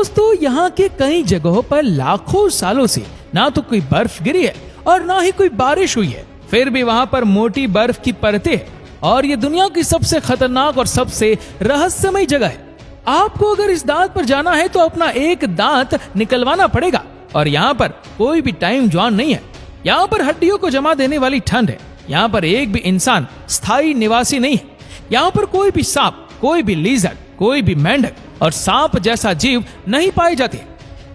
दोस्तों यहाँ के कई जगहों पर लाखों सालों से ना तो कोई बर्फ गिरी है और ना ही कोई बारिश हुई है, फिर भी वहाँ पर मोटी बर्फ की परतें हैं और ये दुनिया की सबसे खतरनाक और सबसे रहस्यमय जगह है। आपको अगर इस दांत पर जाना है तो अपना एक दांत निकलवाना पड़ेगा और यहाँ पर कोई भी टाइम जोन नहीं है। यहाँ पर हड्डियों को जमा देने वाली ठंड है। यहाँ पर एक भी इंसान स्थायी निवासी नहीं है। यहाँ पर कोई भी सांप, कोई भी लीजर्ड, कोई भी मेंढक और सांप जैसा जीव नहीं पाए जाते।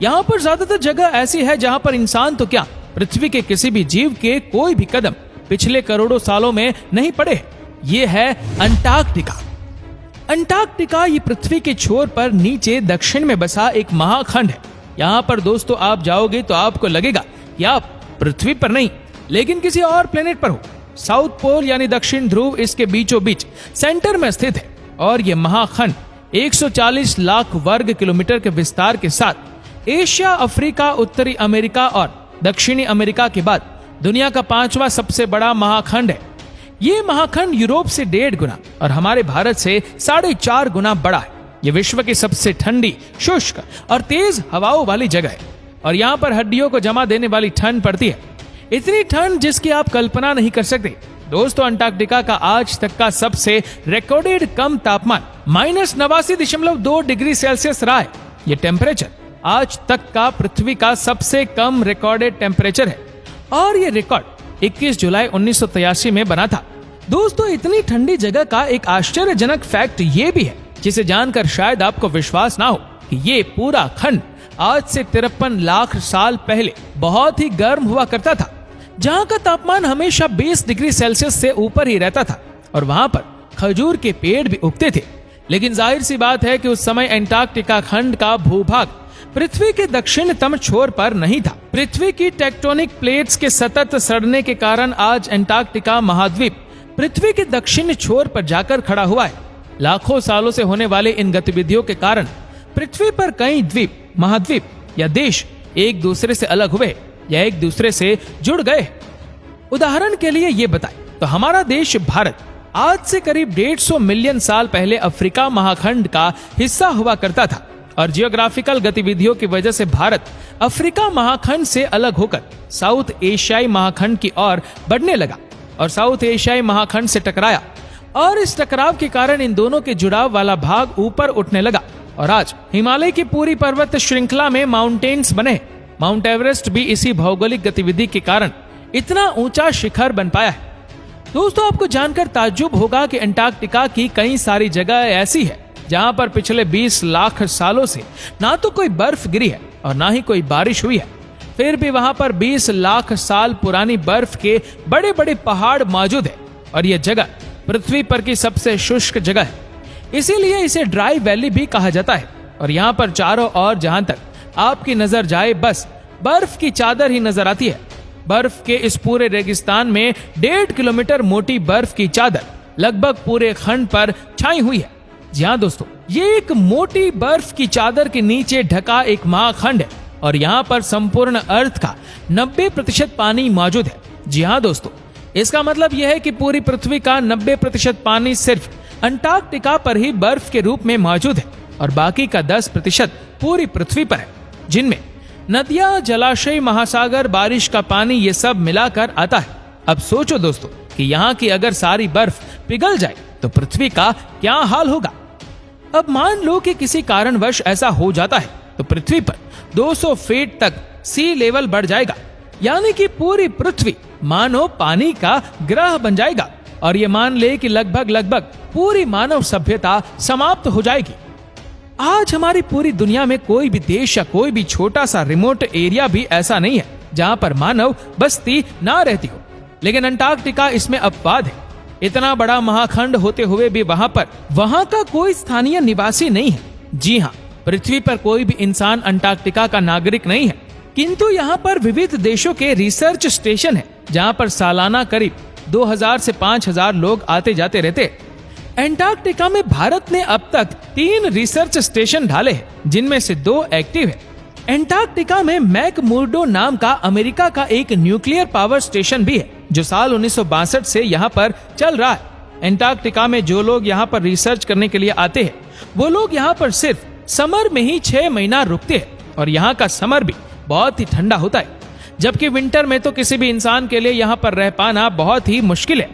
यहाँ पर ज्यादातर जगह ऐसी है जहाँ पर इंसान तो क्या, पृथ्वी के किसी भी जीव के कोई भी कदम पिछले करोड़ों सालों में नहीं पड़े। ये है अंटार्कटिका। अंटार्कटिका ये पृथ्वी के छोर पर नीचे दक्षिण में बसा एक महाखंड है। यहाँ पर दोस्तों आप जाओगे तो आपको लगेगा कि आप पृथ्वी पर नहीं लेकिन किसी और प्लेनेट पर हो। साउथ पोल यानी दक्षिण ध्रुव इसके बीचों बीच सेंटर में स्थित है और ये महाखंड 140 लाख वर्ग किलोमीटर के विस्तार के साथ एशिया, अफ्रीका, उत्तरी अमेरिका और दक्षिणी अमेरिका के बाद दुनिया का 5वां सबसे बड़ा महाखंड है। ये महाखंड यूरोप से 1.5 गुना और हमारे भारत से 4.5 गुना बड़ा है। ये विश्व की सबसे ठंडी, शुष्क और तेज हवाओं वाली जगह है और यहाँ पर हड्डियों को जमा देने वाली ठंड पड़ती है। इतनी ठंड जिसकी आप कल्पना नहीं कर सकते। दोस्तों अंटार्कटिका का आज तक का सबसे रिकॉर्डेड कम तापमान -89.2 डिग्री सेल्सियस रहा है। ये टेम्परेचर आज तक का पृथ्वी का सबसे कम रिकॉर्डेड टेम्परेचर है और ये रिकॉर्ड 21 जुलाई 1983 में बना था। दोस्तों इतनी ठंडी जगह का एक आश्चर्यजनक फैक्ट ये भी है जिसे जानकर शायद आपको विश्वास ना हो कि ये पूरा खंड आज से 53 लाख साल पहले बहुत ही गर्म हुआ करता था, जहाँ का तापमान हमेशा 20 डिग्री सेल्सियस से ऊपर ही रहता था और वहाँ पर खजूर के पेड़ भी उगते थे। लेकिन जाहिर सी बात है कि उस समय अंटार्कटिका खंड का भूभाग पृथ्वी के दक्षिणतम छोर पर नहीं था। पृथ्वी की टेक्टोनिक प्लेट्स के सतत सड़ने के कारण आज अंटार्कटिका महाद्वीप पृथ्वी के दक्षिण छोर पर जाकर खड़ा हुआ है। लाखों सालों से होने वाले इन गतिविधियों के कारण पृथ्वी पर कई द्वीप, महाद्वीप या देश एक दूसरे से अलग हुए या एक दूसरे से जुड़ गए। उदाहरण के लिए ये बताएं तो हमारा देश भारत आज से करीब 150 मिलियन साल पहले अफ्रीका महाखंड का हिस्सा हुआ करता था और जियोग्राफिकल गतिविधियों की वजह से भारत अफ्रीका महाखंड से अलग होकर साउथ एशियाई महाखंड की ओर बढ़ने लगा और साउथ एशियाई महाखंड से टकराया और इस टकराव के कारण इन दोनों के जुड़ाव वाला भाग ऊपर उठने लगा और आज हिमालय की पूरी पर्वत श्रृंखला में माउंटेन्स बने। माउंट एवरेस्ट भी इसी भौगोलिक गतिविधि के कारण इतना ऊंचा शिखर बन पाया है। दोस्तों आपको जानकर ताज्जुब होगा कि अंटार्कटिका की कई सारी जगह ऐसी है जहां पर पिछले 20 लाख सालों से ना तो कोई बर्फ गिरी है और ना ही कोई बारिश हुई है, फिर भी वहां पर 20 लाख साल पुरानी बर्फ के बड़े बड़े पहाड़ मौजूद है और यह जगह पृथ्वी पर की सबसे शुष्क जगह है। इसीलिए इसे ड्राई वैली भी कहा जाता है और यहाँ पर चारों ओर जहां तक आपकी नजर जाए बस बर्फ की चादर ही नजर आती है। बर्फ के इस पूरे रेगिस्तान में 1.5 किलोमीटर मोटी बर्फ की चादर लगभग पूरे खंड पर छाई हुई है। जी हाँ दोस्तों, ये एक मोटी बर्फ की चादर के नीचे ढका एक महाखंड है और यहाँ पर संपूर्ण अर्थ का 90% पानी मौजूद है। जी हाँ दोस्तों, इसका मतलब यह है कि पूरी पृथ्वी का 90% पानी सिर्फ अंटार्कटिका पर ही बर्फ के रूप में मौजूद है और बाकी का 10% पूरी पृथ्वी पर है, जिनमें नदियां, जलाशय, महासागर, बारिश का पानी ये सब मिलाकर आता है। अब सोचो दोस्तों कि यहाँ की अगर सारी बर्फ पिघल जाए तो पृथ्वी का क्या हाल होगा। अब मान लो कि किसी कारणवश ऐसा हो जाता है तो पृथ्वी पर 200 फीट तक सी लेवल बढ़ जाएगा, यानी कि पूरी पृथ्वी मानो पानी का ग्रह बन जाएगा और ये मान ले कि लगभग पूरी मानव सभ्यता समाप्त हो जाएगी। आज हमारी पूरी दुनिया में कोई भी देश या कोई भी छोटा सा रिमोट एरिया भी ऐसा नहीं है जहां पर मानव बस्ती ना रहती हो, लेकिन अंटार्कटिका इसमें अपवाद है। इतना बड़ा महाखंड होते हुए भी वहां का कोई स्थानीय निवासी नहीं है। जी हाँ, पृथ्वी पर कोई भी इंसान अंटार्कटिका का नागरिक नहीं है, किंतु यहाँ पर विविध देशों के रिसर्च स्टेशन है जहाँ पर सालाना करीब 2000 से 5000 लोग आते जाते रहते। अंटार्कटिका में भारत ने अब तक 3 रिसर्च स्टेशन ढाले हैं, जिनमें से 2 एक्टिव है। अंटार्कटिका में मैकमुर्डो नाम का अमेरिका का एक न्यूक्लियर पावर स्टेशन भी है जो साल 1962 से यहाँ पर चल रहा है। अंटार्कटिका में जो लोग यहाँ पर रिसर्च करने के लिए आते हैं वो लोग यहाँ पर सिर्फ समर में ही 6 महीना रुकते हैं और यहाँ का समर भी बहुत ही ठंडा होता है, जबकि विंटर में तो किसी भी इंसान के लिए यहाँ पर रह पाना बहुत ही मुश्किल है।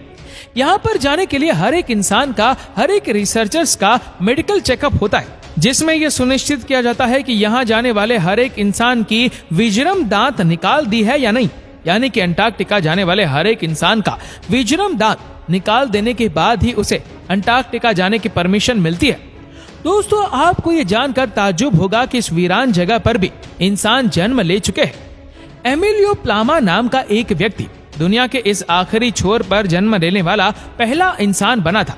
यहाँ पर जाने के लिए हर एक इंसान का, हर एक रिसर्चर्स का मेडिकल चेकअप होता है, जिसमें यह सुनिश्चित किया जाता है कि यहाँ जाने वाले हर एक इंसान की विजरम दांत निकाल दी है या नहीं। यानी कि अंटार्कटिका जाने वाले हर एक इंसान का विजरम दांत निकाल देने के बाद ही उसे अंटार्कटिका जाने की परमिशन मिलती है। दोस्तों, आपको ये जानकर ताज्जुब होगा कि इस वीरान जगह पर भी इंसान जन्म ले चुके हैं। एमिलियो प्लामा नाम का एक व्यक्ति दुनिया के इस आखिरी छोर पर जन्म लेने वाला पहला इंसान बना था।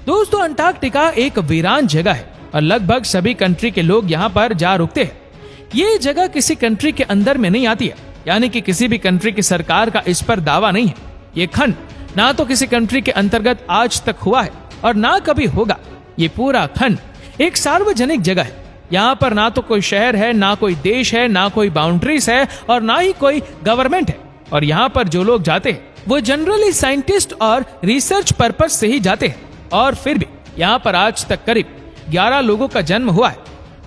दोस्तों, अंटार्कटिका एक वीरान जगह है और लगभग सभी कंट्री के लोग यहाँ पर जा रुकते हैं। ये जगह किसी कंट्री के अंदर में नहीं आती है, यानी कि किसी भी कंट्री की सरकार का इस पर दावा नहीं है। ये खंड ना तो किसी कंट्री के अंतर्गत आज तक हुआ है और ना कभी होगा। ये पूरा खंड एक सार्वजनिक जगह है। यहाँ पर ना तो कोई शहर है, ना कोई देश है, ना कोई बाउंड्रीज है और ना ही कोई गवर्नमेंट है। और यहाँ पर जो लोग जाते हैं वो जनरली साइंटिस्ट और रिसर्च पर्पस से ही जाते हैं। और फिर भी यहाँ पर आज तक करीब 11 लोगों का जन्म हुआ है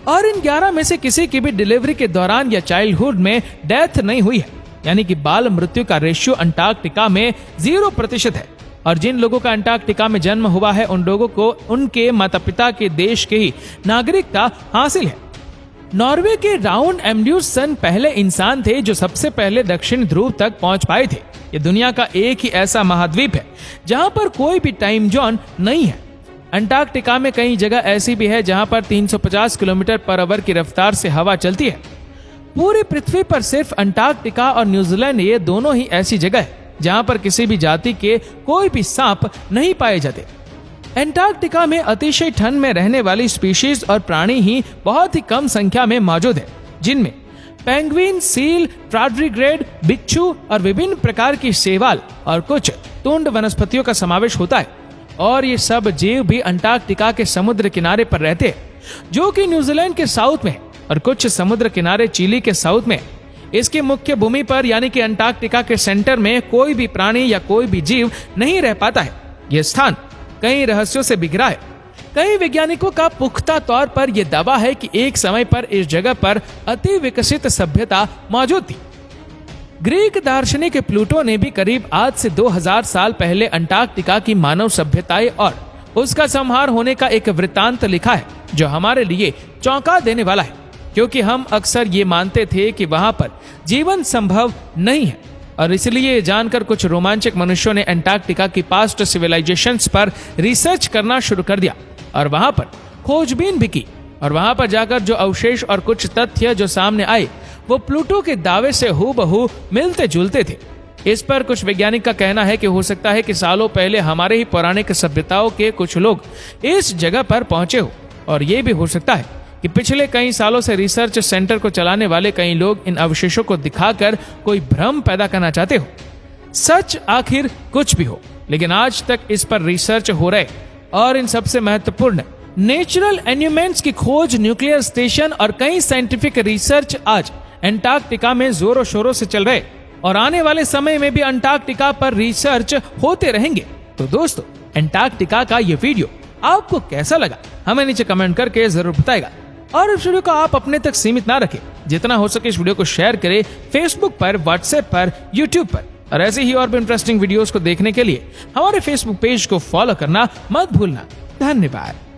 और इन 11 में से किसी की भी डिलीवरी के दौरान या चाइल्डहुड में डेथ नहीं हुई है। यानी कि बाल मृत्यु का रेशियो अंटार्कटिका में 0% है। और जिन लोगों का अंटार्कटिका में जन्म हुआ है उन लोगों को उनके माता पिता के देश के ही नागरिकता हासिल है। नॉर्वे के राउंड एम्ड्यूसन पहले इंसान थे जो सबसे पहले दक्षिण ध्रुव तक पहुंच पाए थे। ये दुनिया का एक ही ऐसा महाद्वीप है जहां पर कोई भी टाइम जोन नहीं है। अंटार्कटिका में कई जगह ऐसी भी है जहां पर 350 किलोमीटर पर आवर की रफ्तार से हवा चलती है। पूरी पृथ्वी पर सिर्फ अंटार्कटिका और न्यूजीलैंड, ये दोनों ही ऐसी जगह है जहां पर किसी भी जाति के कोई भी सांप नहीं पाए जाते। अंटार्कटिका में अतिशय ठंड में रहने वाली स्पीशीज और प्राणी ही बहुत ही कम संख्या में मौजूद है, जिनमें पेंगुइन, सील, टार्डिग्रेड, बिच्छू और विभिन्न प्रकार की शैवाल और कुछ तुंड वनस्पतियों का समावेश होता है। और ये सब जीव भी अंटार्कटिका के समुद्र किनारे पर रहते हैं, जो कि न्यूजीलैंड के साउथ में और कुछ समुद्र किनारे चिली के साउथ में। इसकी मुख्य भूमि पर यानी कि अंटार्कटिका के सेंटर में कोई भी प्राणी या कोई भी जीव नहीं रह पाता है। यह स्थान कई रहस्यों से बिखरा है। कई वैज्ञानिकों का पुख्ता तौर पर यह दावा है कि एक समय पर इस जगह पर अति विकसित सभ्यता मौजूद थी। ग्रीक दार्शनिक प्लूटो ने भी करीब आज से 2000 साल पहले अंटार्कटिका की मानव सभ्यताएं और उसका संहार होने का एक वृत्तांत लिखा है, जो हमारे लिए चौंका देने वाला है, क्योंकि हम अक्सर ये मानते थे कि वहां पर जीवन संभव नहीं है। और इसलिए जानकर कुछ रोमांचक मनुष्यों ने अंटार्कटिका की पास्ट सिविलाइजेशंस पर रिसर्च करना शुरू कर दिया और वहां पर खोजबीन भी की। और वहां पर जाकर जो अवशेष और कुछ तथ्य जो सामने आए वो प्लूटो के दावे से हूबहू मिलते जुलते थे। इस पर कुछ वैज्ञानिक का कहना है कि हो सकता है कि सालों पहले हमारे ही पौराणिक सभ्यताओं के कुछ लोग इस जगह पर पहुंचे हो, और ये भी हो सकता है कि पिछले कई सालों से रिसर्च सेंटर को चलाने वाले कई लोग इन अवशेषों को दिखाकर कोई भ्रम पैदा करना चाहते हो। सच आखिर कुछ भी हो, लेकिन आज तक इस पर रिसर्च हो रहे और इन सबसे महत्वपूर्ण नेचुरल एन्यूमेंट्स की खोज, न्यूक्लियर स्टेशन और कई साइंटिफिक रिसर्च आज अंटार्कटिका में जोरों शोरों से चल रहे और आने वाले समय में भी अंटार्कटिका पर रिसर्च होते रहेंगे। तो दोस्तों, अंटार्कटिका का ये वीडियो आपको कैसा लगा हमें नीचे कमेंट करके जरूर बताएगा। और इस वीडियो को आप अपने तक सीमित ना रखें, जितना हो सके इस वीडियो को शेयर करें फेसबुक पर, व्हाट्सएप पर, यूट्यूब पर। और ऐसे ही और भी इंटरेस्टिंग वीडियोस को देखने के लिए हमारे फेसबुक पेज को फॉलो करना मत भूलना। धन्यवाद।